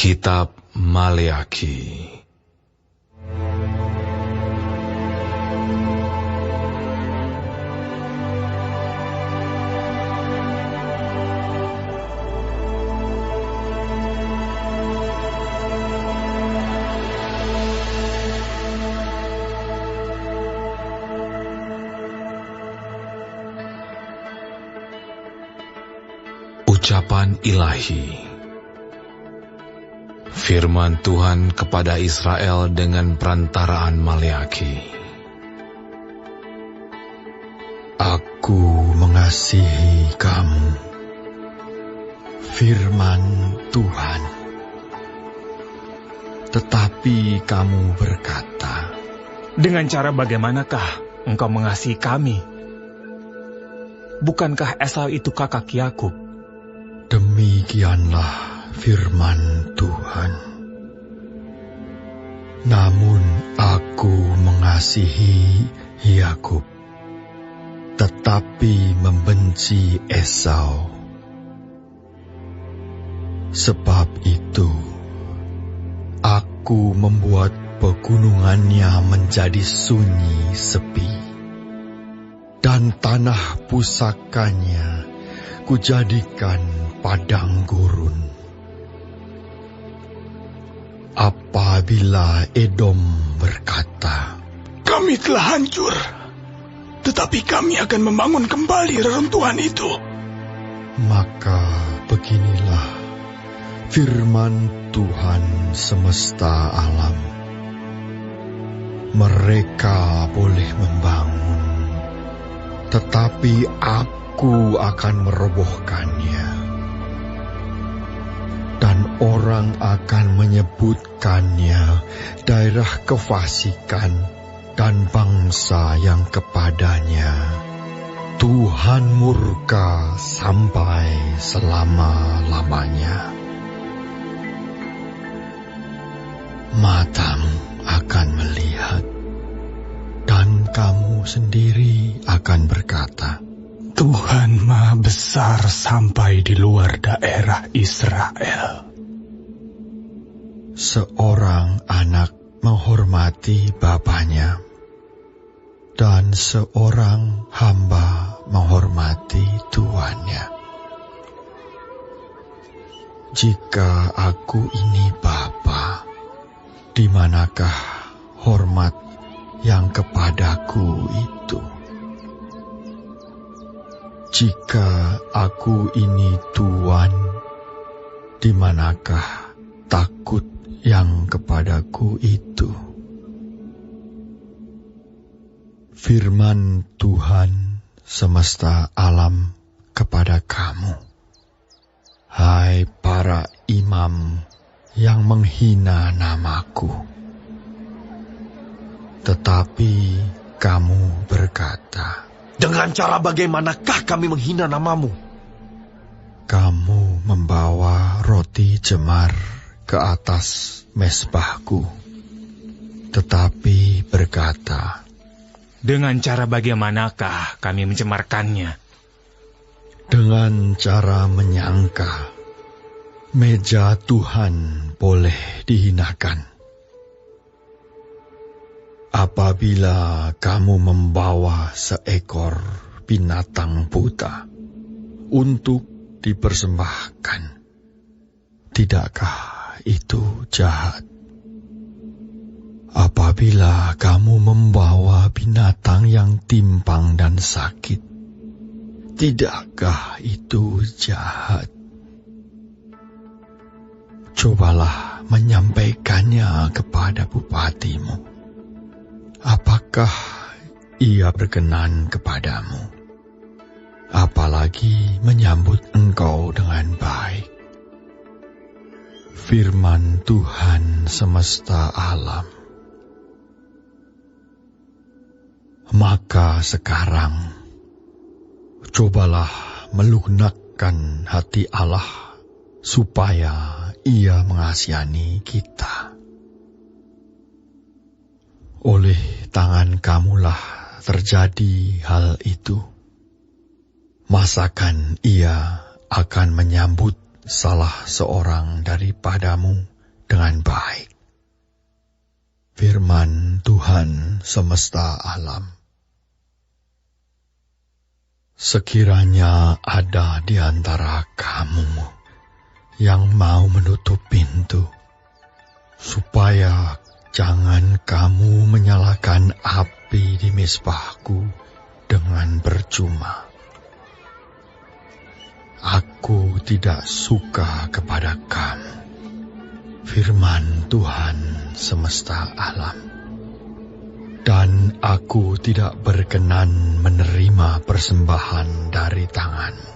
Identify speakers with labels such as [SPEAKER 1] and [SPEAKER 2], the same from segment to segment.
[SPEAKER 1] Kitab Maleakhi. Ucapan Ilahi. Firman Tuhan kepada Israel dengan perantaraan Maleakhi.
[SPEAKER 2] Aku mengasihi kamu, firman Tuhan. Tetapi kamu berkata,
[SPEAKER 3] dengan cara bagaimanakah engkau mengasihi kami? Bukankah Esau itu kakak Yakub?
[SPEAKER 2] Demikianlah firman Tuhan. Namun aku mengasihi Yakub, tetapi membenci Esau. Sebab itu, aku membuat pegunungannya menjadi sunyi sepi, dan tanah pusakanya kujadikan padang gurun. Apabila Edom berkata,
[SPEAKER 4] kami telah hancur, tetapi kami akan membangun kembali reruntuhan itu.
[SPEAKER 2] Maka beginilah firman Tuhan semesta alam. Mereka boleh membangun, tetapi aku akan merobohkannya. Dan orang akan menyebutkannya daerah kefasikan, dan bangsa yang kepadanya Tuhan murka sampai selama-lamanya. Matamu akan melihat, dan kamu sendiri akan berkata,
[SPEAKER 4] Tuhan Maha Besar sampai di luar daerah Israel.
[SPEAKER 2] Seorang anak menghormati bapaknya, dan seorang hamba menghormati tuannya. Jika aku ini Bapa, di manakah hormat yang kepadaku itu? Jika aku ini Tuan, di manakah takut yang kepadaku itu? Firman Tuhan semesta alam kepada kamu, hai para imam yang menghina namaku. Tetapi kamu berkata,
[SPEAKER 5] dengan cara bagaimanakah kami menghina namamu?
[SPEAKER 2] Kamu membawa roti jemar ke atas mezbahku, tetapi berkata,
[SPEAKER 3] dengan cara bagaimanakah kami mencemarkannya?
[SPEAKER 2] Dengan cara menyangka meja Tuhan boleh dihinakan. Apabila kamu membawa seekor binatang buta untuk dipersembahkan, tidakkah itu jahat? Apabila kamu membawa binatang yang timpang dan sakit, tidakkah itu jahat? Cobalah menyampaikannya kepada bupatimu. Apakah ia berkenan kepadamu? Apalagi menyambut engkau dengan baik. Firman Tuhan semesta alam. Maka sekarang, cobalah melunakkan hati Allah, supaya Ia mengasihani kita. Oleh tangan kamulah terjadi hal itu. Masakan Ia akan menyambut salah seorang daripadamu dengan baik. Firman Tuhan semesta alam. Sekiranya ada di antara kamu yang mau menutup pintu, supaya jangan kamu menyalakan api di mezbahku dengan percuma. Aku tidak suka kepada kamu, firman Tuhan semesta alam. Dan aku tidak berkenan menerima persembahan dari tanganmu.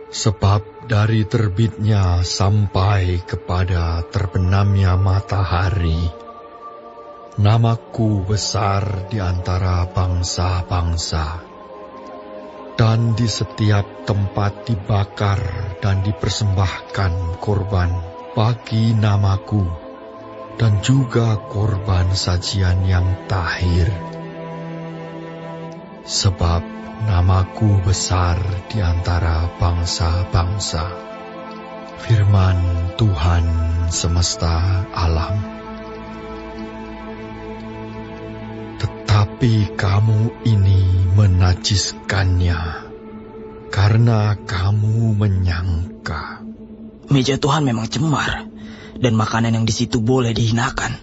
[SPEAKER 2] Sebab dari terbitnya sampai kepada terbenamnya matahari, namaku besar di antara bangsa-bangsa, dan di setiap tempat dibakar dan dipersembahkan korban bagi namaku, dan juga korban sajian yang tahir. Sebab namaku besar di antara bangsa-bangsa, firman Tuhan semesta alam. Tetapi kamu ini menajiskannya, karena kamu menyangka.
[SPEAKER 6] Meja Tuhan memang cemar, dan makanan yang di situ boleh dihinakan.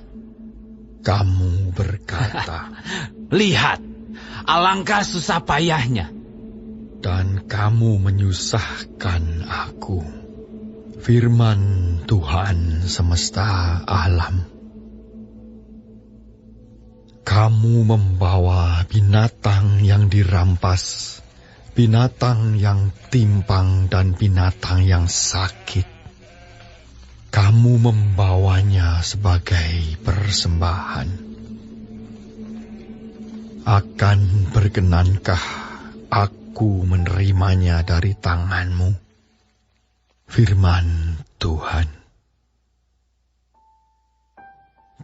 [SPEAKER 2] Kamu berkata,
[SPEAKER 1] Lihat, alangkah susah payahnya.
[SPEAKER 2] dan kamu menyusahkan aku, firman Tuhan semesta alam. Kamu membawa binatang yang dirampas, binatang yang timpang dan binatang yang sakit. Kamu membawanya sebagai persembahan. Akan berkenankah aku menerimanya dari tanganmu, firman Tuhan?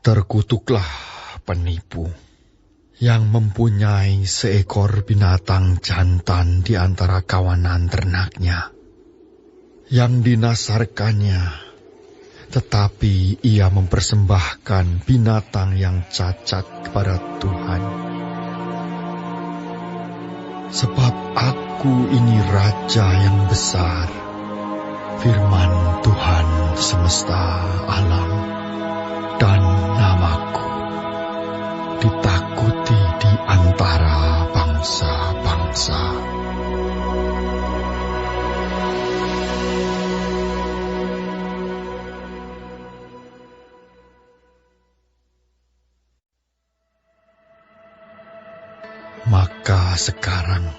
[SPEAKER 2] Terkutuklah penipu yang mempunyai seekor binatang jantan di antara kawanan ternaknya, yang dinasarkannya, tetapi ia mempersembahkan binatang yang cacat kepada Tuhan. Sebab aku ini Raja yang besar, firman Tuhan semesta alam, dan namaku ditakuti di antara bangsa-bangsa. Maka sekarang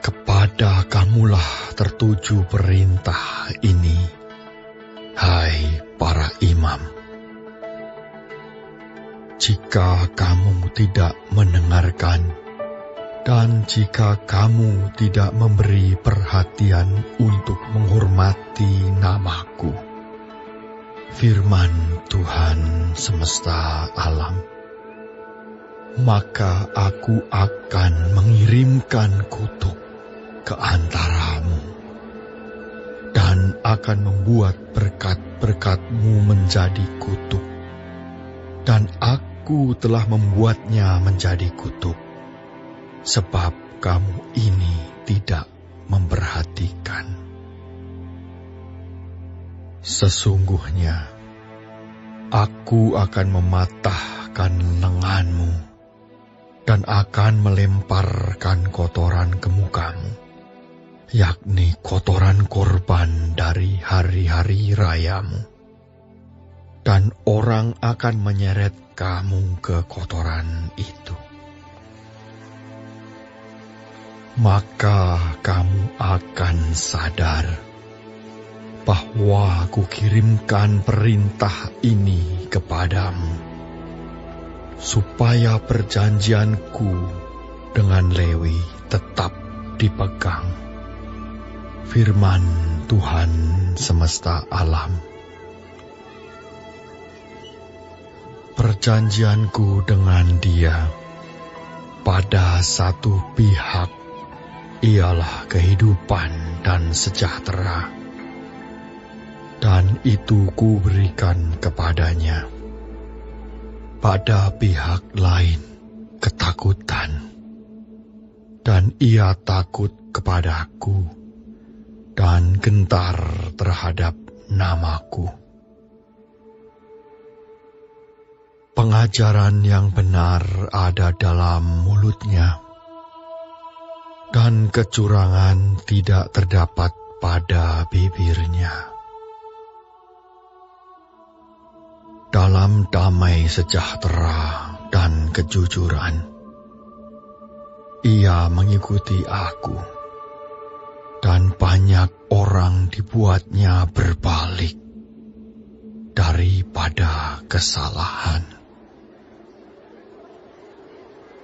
[SPEAKER 2] kepada kamulah tertuju perintah ini, hai para imam. Jika kamu tidak mendengarkan, dan jika kamu tidak memberi perhatian untuk menghormati namaku, firman Tuhan semesta alam, maka aku akan mengirimkan kutuk ke antaramu, dan akan membuat berkat-berkatmu menjadi kutuk, dan aku telah membuatnya menjadi kutuk, sebab kamu ini tidak memperhatikan. Sesungguhnya, aku akan mematahkan lenganmu, dan akan melemparkan kotoran ke mukamu, yakni kotoran korban dari hari-hari rayamu. Dan orang akan menyeret kamu ke kotoran itu. Maka kamu akan sadar bahwa kukirimkan perintah ini kepadamu, supaya perjanjianku dengan Lewi tetap dipegang, firman Tuhan semesta alam. Perjanjianku dengan dia pada satu pihak ialah kehidupan dan sejahtera, dan itu kuberikan kepadanya. Pada pihak lain ketakutan, dan ia takut kepadaku dan gentar terhadap namaku. Pengajaran yang benar ada dalam mulutnya, dan kecurangan tidak terdapat pada bibirnya. Dalam damai sejahtera dan kejujuran, ia mengikuti aku, dan banyak orang dibuatnya berbalik daripada kesalahan.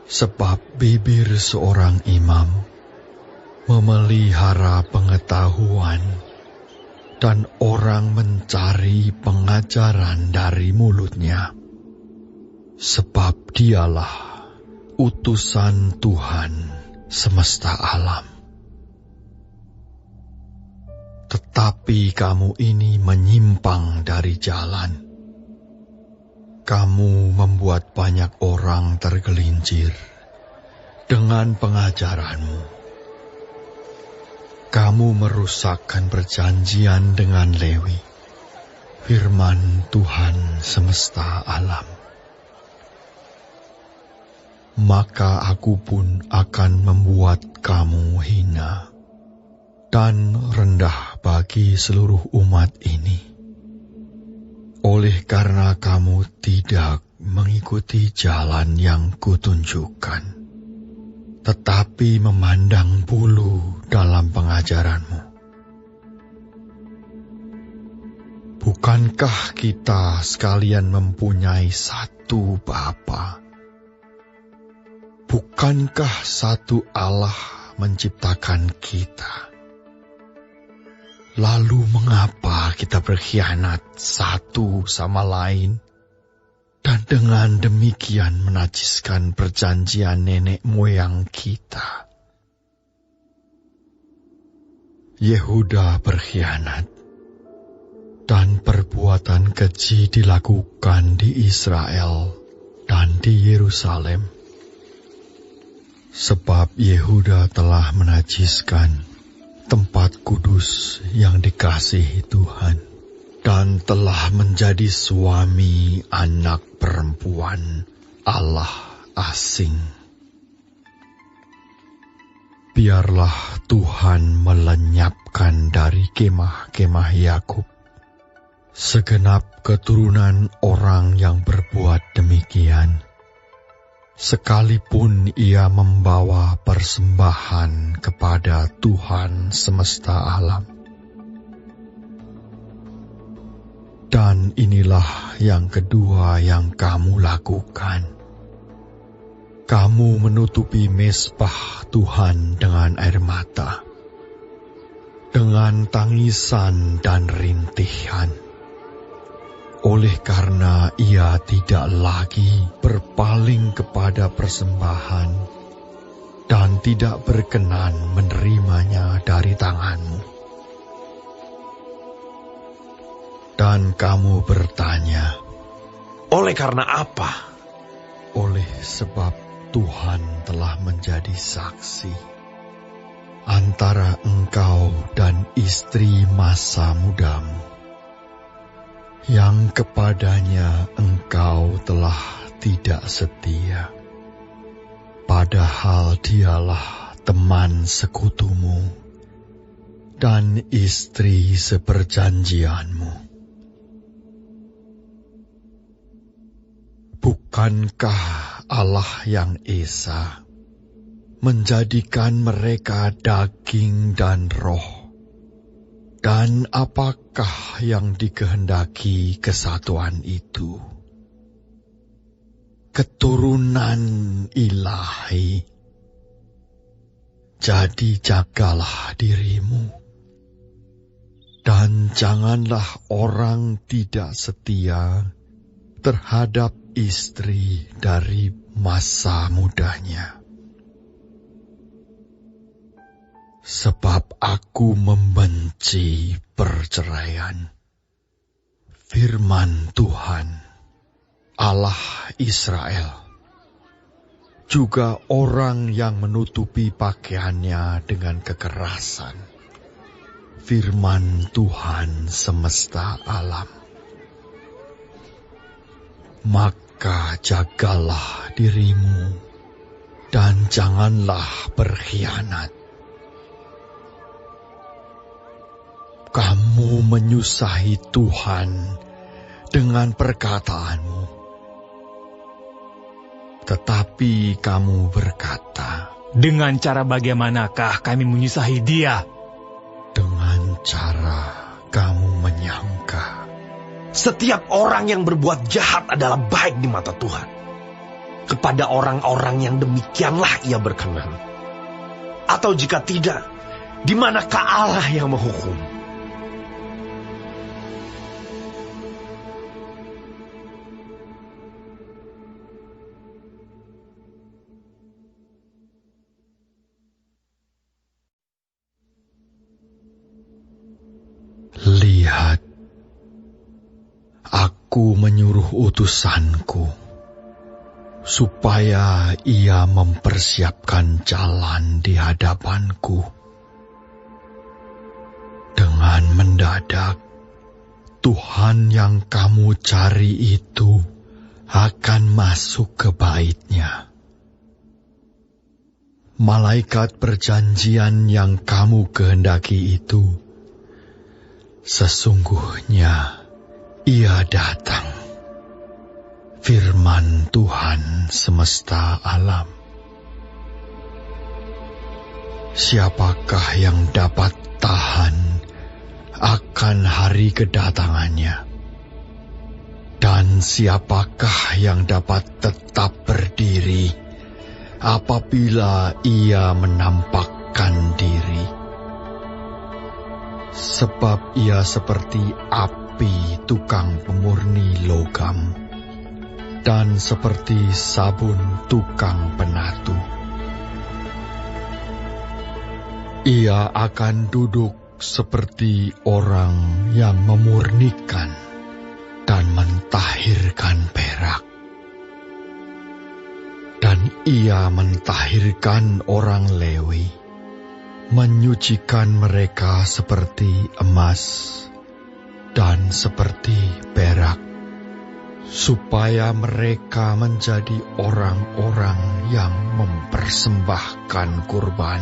[SPEAKER 2] Sebab bibir seorang imam memelihara pengetahuan, dan orang mencari pengajaran dari mulutnya, sebab dialah utusan Tuhan semesta alam. Tetapi kamu ini menyimpang dari jalan. Kamu membuat banyak orang tergelincir dengan pengajaranmu. Kamu merusakkan perjanjian dengan Lewi, firman Tuhan semesta alam. Maka aku pun akan membuat kamu hina dan rendah bagi seluruh umat ini, oleh karena kamu tidak mengikuti jalan yang kutunjukkan, tetapi memandang bulu dalam pengajaranmu. Bukankah kita sekalian mempunyai satu Bapa? Bukankah satu Allah menciptakan kita? Lalu mengapa kita berkhianat satu sama lain, dan dengan demikian menajiskan perjanjian nenek moyang kita? Yehuda berkhianat, dan perbuatan keji dilakukan di Israel dan di Yerusalem. Sebab Yehuda telah menajiskan tempat kudus yang dikasihi Tuhan, dan telah menjadi suami anak perempuan Allah asing. Biarlah Tuhan melenyapkan dari kemah-kemah Yakub segenap keturunan orang yang berbuat demikian, sekalipun ia membawa persembahan kepada Tuhan semesta alam. Dan inilah yang kedua yang kamu lakukan. Kamu menutupi mezbah Tuhan dengan air mata, dengan tangisan dan rintihan, oleh karena ia tidak lagi berpaling kepada persembahan dan tidak berkenan menerimanya dari tanganmu. Dan kamu bertanya,
[SPEAKER 5] oleh karena apa?
[SPEAKER 2] Oleh sebab Tuhan telah menjadi saksi antara engkau dan istri masa mudamu, yang kepadanya engkau telah tidak setia, padahal dialah teman sekutumu dan istri seperjanjianmu. Bukankah Allah yang Esa menjadikan mereka daging dan roh? Dan apakah yang dikehendaki kesatuan itu? Keturunan ilahi. Jadi jagalah dirimu, dan janganlah orang tidak setia terhadap istri dari masa mudanya. Sebab aku membenci perceraian, Firman Tuhan, Allah Israel, juga orang yang menutupi pakaiannya dengan kekerasan. Firman Tuhan semesta alam. Maka jagalah dirimu dan janganlah berkhianat. Kamu menyusahi Tuhan dengan perkataanmu. Tetapi kamu berkata,
[SPEAKER 3] dengan cara bagaimanakah kami menyusahi Dia?
[SPEAKER 2] dengan cara kamu menyangka.
[SPEAKER 5] Setiap orang yang berbuat jahat adalah baik di mata Tuhan. Kepada orang-orang yang demikianlah Ia berkenan. Atau jika tidak, di manakah Allah yang menghukum?
[SPEAKER 2] Lihat, aku menyuruh utusanku supaya ia mempersiapkan jalan di hadapanku. Dengan mendadak, Tuhan yang kamu cari itu akan masuk ke bait-Nya. Malaikat perjanjian yang kamu kehendaki itu, sesungguhnya Ia datang. Firman Tuhan semesta alam. Siapakah yang dapat tahan akan hari kedatangannya? Dan siapakah yang dapat tetap berdiri apabila Ia menampakkan diri? Sebab Ia seperti api tukang pemurni logam, dan seperti sabun tukang penatu. Ia akan duduk seperti orang yang memurnikan dan mentahirkan perak. Dan Ia mentahirkan orang Lewi, menyucikan mereka seperti emas dan seperti perak, supaya mereka menjadi orang-orang yang mempersembahkan kurban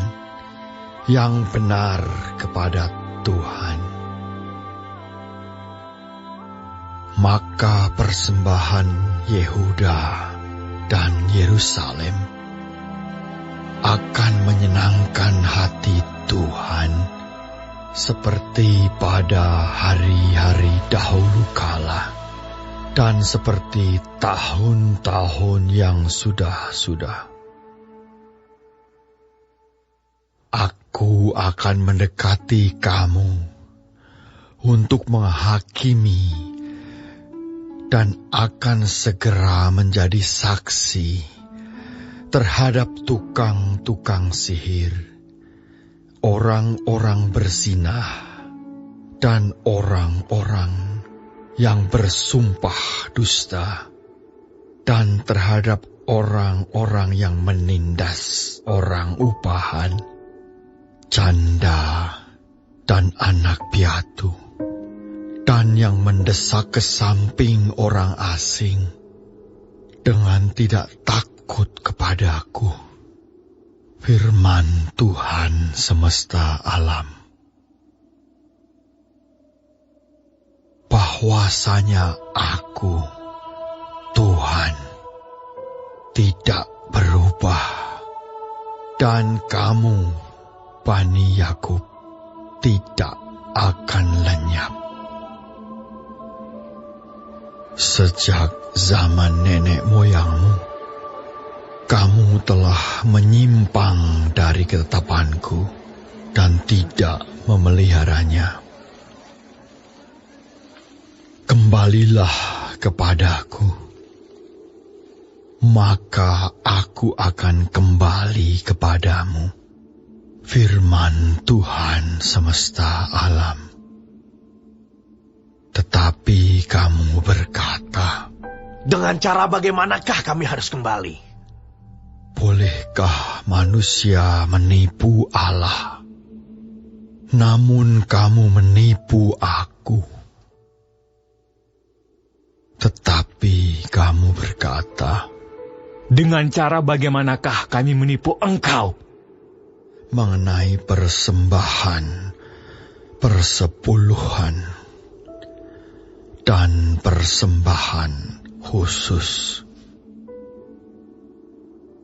[SPEAKER 2] yang benar kepada Tuhan. Maka persembahan Yehuda dan Yerusalem akan menyenangkan hati Tuhan, seperti pada hari-hari dahulu kala, dan seperti tahun-tahun yang sudah-sudah. Aku akan mendekati kamu untuk menghakimi, dan akan segera menjadi saksi terhadap tukang-tukang sihir, orang-orang berzinah, dan orang-orang yang bersumpah dusta, dan terhadap orang-orang yang menindas orang upahan, janda, dan anak piatu, dan yang mendesak ke samping orang asing dengan tidak takut kepadaku. Firman Tuhan semesta alam. Bahwasanya aku, Tuhan, tidak berubah, dan kamu, Bani Yakub, tidak akan lenyap. Sejak zaman nenek moyangmu, kamu telah menyimpang dari ketetapanku dan tidak memeliharanya. Kembalilah kepadaku, maka aku akan kembali kepadamu. Firman Tuhan semesta alam. Tetapi kamu berkata,
[SPEAKER 5] dengan cara bagaimanakah kami harus kembali?
[SPEAKER 2] bolehkah manusia menipu Allah? Namun kamu menipu aku. Tetapi kamu berkata,
[SPEAKER 3] dengan cara bagaimanakah kami menipu engkau?
[SPEAKER 2] mengenai persembahan, persepuluhan, dan persembahan khusus.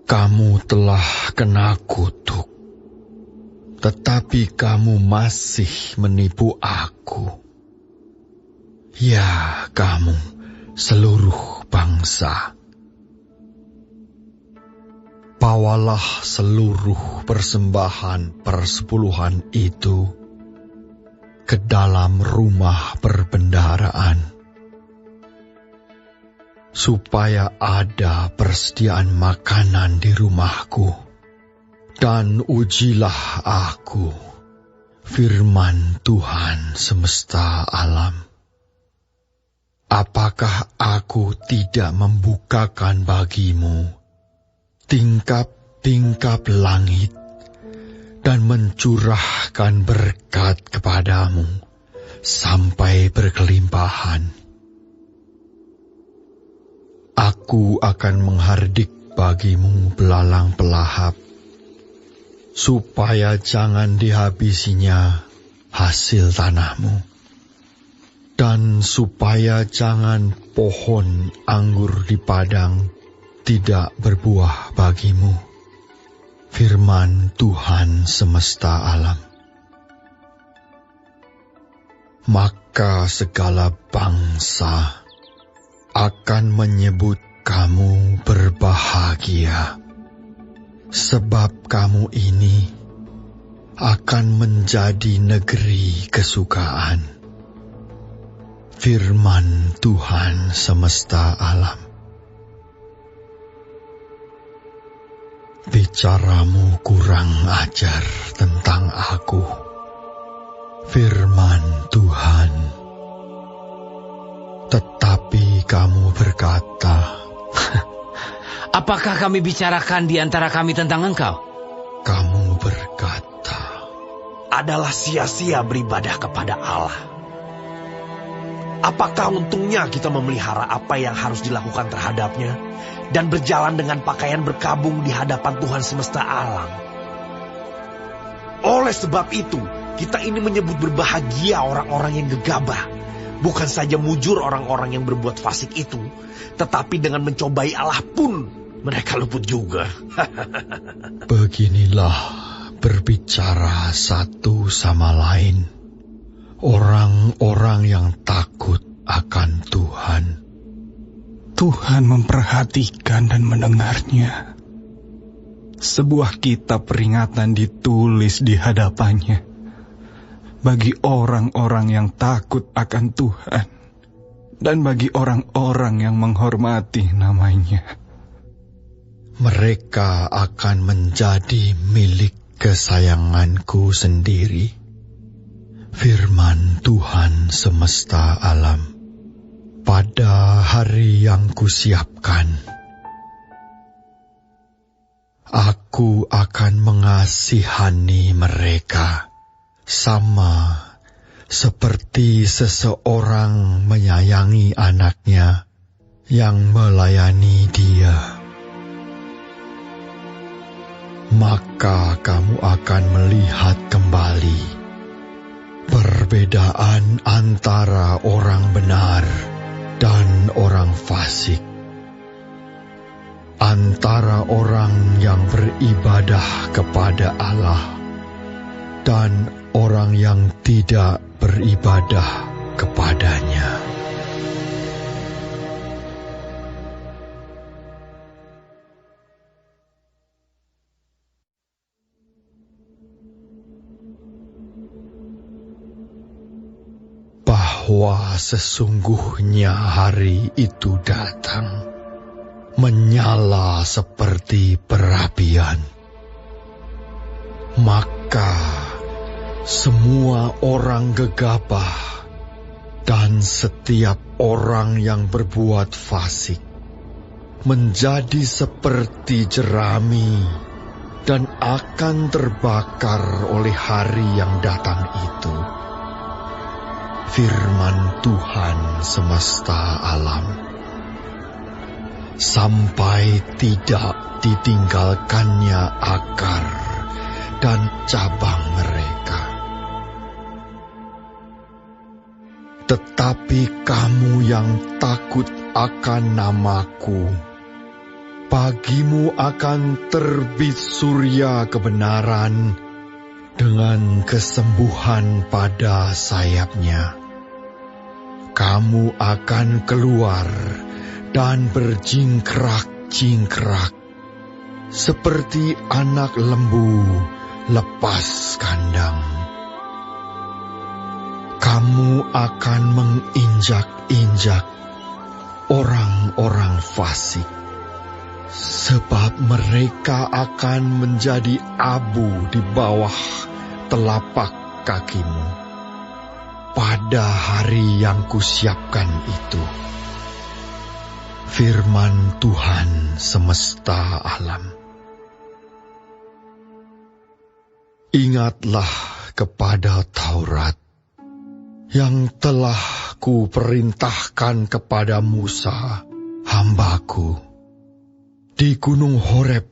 [SPEAKER 2] Kamu telah kena kutuk, tetapi kamu masih menipu aku. Ya, kamu seluruh bangsa. Bawalah seluruh persembahan persepuluhan itu ke dalam rumah perbendaharaan, supaya ada persediaan makanan di rumahku. Dan ujilah aku, firman Tuhan semesta alam. Apakah aku tidak membukakan bagimu tingkap-tingkap langit dan mencurahkan berkat kepadamu sampai berkelimpahan? Aku akan menghardik bagimu belalang pelahap, supaya jangan dihabisinya hasil tanahmu, dan supaya jangan pohon anggur di padang tidak berbuah bagimu, firman Tuhan semesta alam. Maka segala bangsa akan menyebut kamu berbahagia, sebab kamu ini akan menjadi negeri kesukaan, firman Tuhan semesta alam. Bicaramu kurang ajar tentang aku, firman Tuhan. Tetapi kamu berkata,
[SPEAKER 7] apakah kami bicarakan di antara kami tentang engkau?
[SPEAKER 2] Kamu berkata,
[SPEAKER 5] adalah sia-sia beribadah kepada Allah. Apakah untungnya kita memelihara apa yang harus dilakukan terhadapnya dan berjalan dengan pakaian berkabung di hadapan Tuhan semesta alam? Oleh sebab itu, kita ini menyebut berbahagia orang-orang yang gegabah. Bukan saja mujur orang-orang yang berbuat fasik itu, tetapi dengan mencobai Allah pun mereka luput juga.
[SPEAKER 2] Beginilah berbicara satu sama lain orang-orang yang takut akan Tuhan.
[SPEAKER 4] Tuhan memperhatikan dan mendengarnya. Sebuah kitab peringatan ditulis di hadapannya bagi orang-orang yang takut akan Tuhan dan bagi orang-orang yang menghormati namanya.
[SPEAKER 2] Mereka akan menjadi milik kesayanganku sendiri, firman Tuhan semesta alam, pada hari yang kusiapkan. Aku akan mengasihani mereka, sama seperti seseorang menyayangi anaknya yang melayani dia. Maka kamu akan melihat kembali perbedaan antara orang benar dan orang fasik, antara orang yang beribadah kepada Allah dan orang yang tidak beribadah kepadanya. Bahwa sesungguhnya hari itu datang, menyala seperti perapian. Maka semua orang gegabah Dan setiap orang yang berbuat fasik menjadi seperti jerami dan akan terbakar oleh hari yang datang itu. Firman Tuhan semesta alam. Sampai tidak ditinggalkannya akar dan cabang mereka. Tetapi kamu yang takut akan namaku, bagimu akan terbit surya kebenaran dengan kesembuhan pada sayapnya. Kamu akan keluar dan berjingkrak-jingkrak seperti anak lembu lepas kandang. Kamu akan menginjak-injak orang-orang fasik, sebab mereka akan menjadi abu di bawah telapak kakimu pada hari yang kusiapkan itu. Firman Tuhan semesta alam. Ingatlah kepada Taurat yang telah kuperintahkan kepada Musa, hambaku, di Gunung Horeb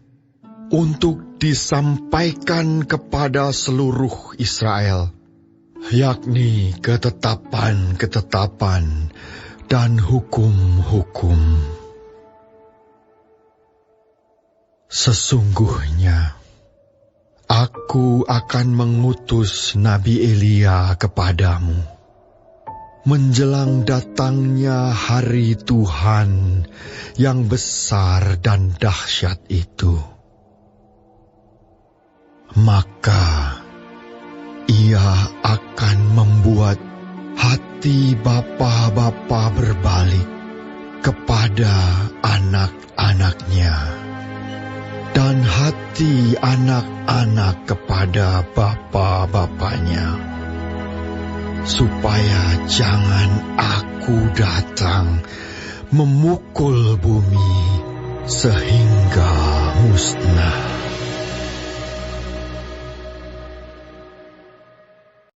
[SPEAKER 2] untuk disampaikan kepada seluruh Israel, yakni ketetapan-ketetapan dan hukum-hukum. Sesungguhnya, aku akan mengutus Nabi Elia kepadamu menjelang datangnya hari Tuhan yang besar dan dahsyat itu. Maka ia akan membuat hati bapa-bapa berbalik kepada anak-anaknya, dan hati anak-anak kepada bapa-bapanya, supaya jangan aku datang memukul bumi sehingga musnah.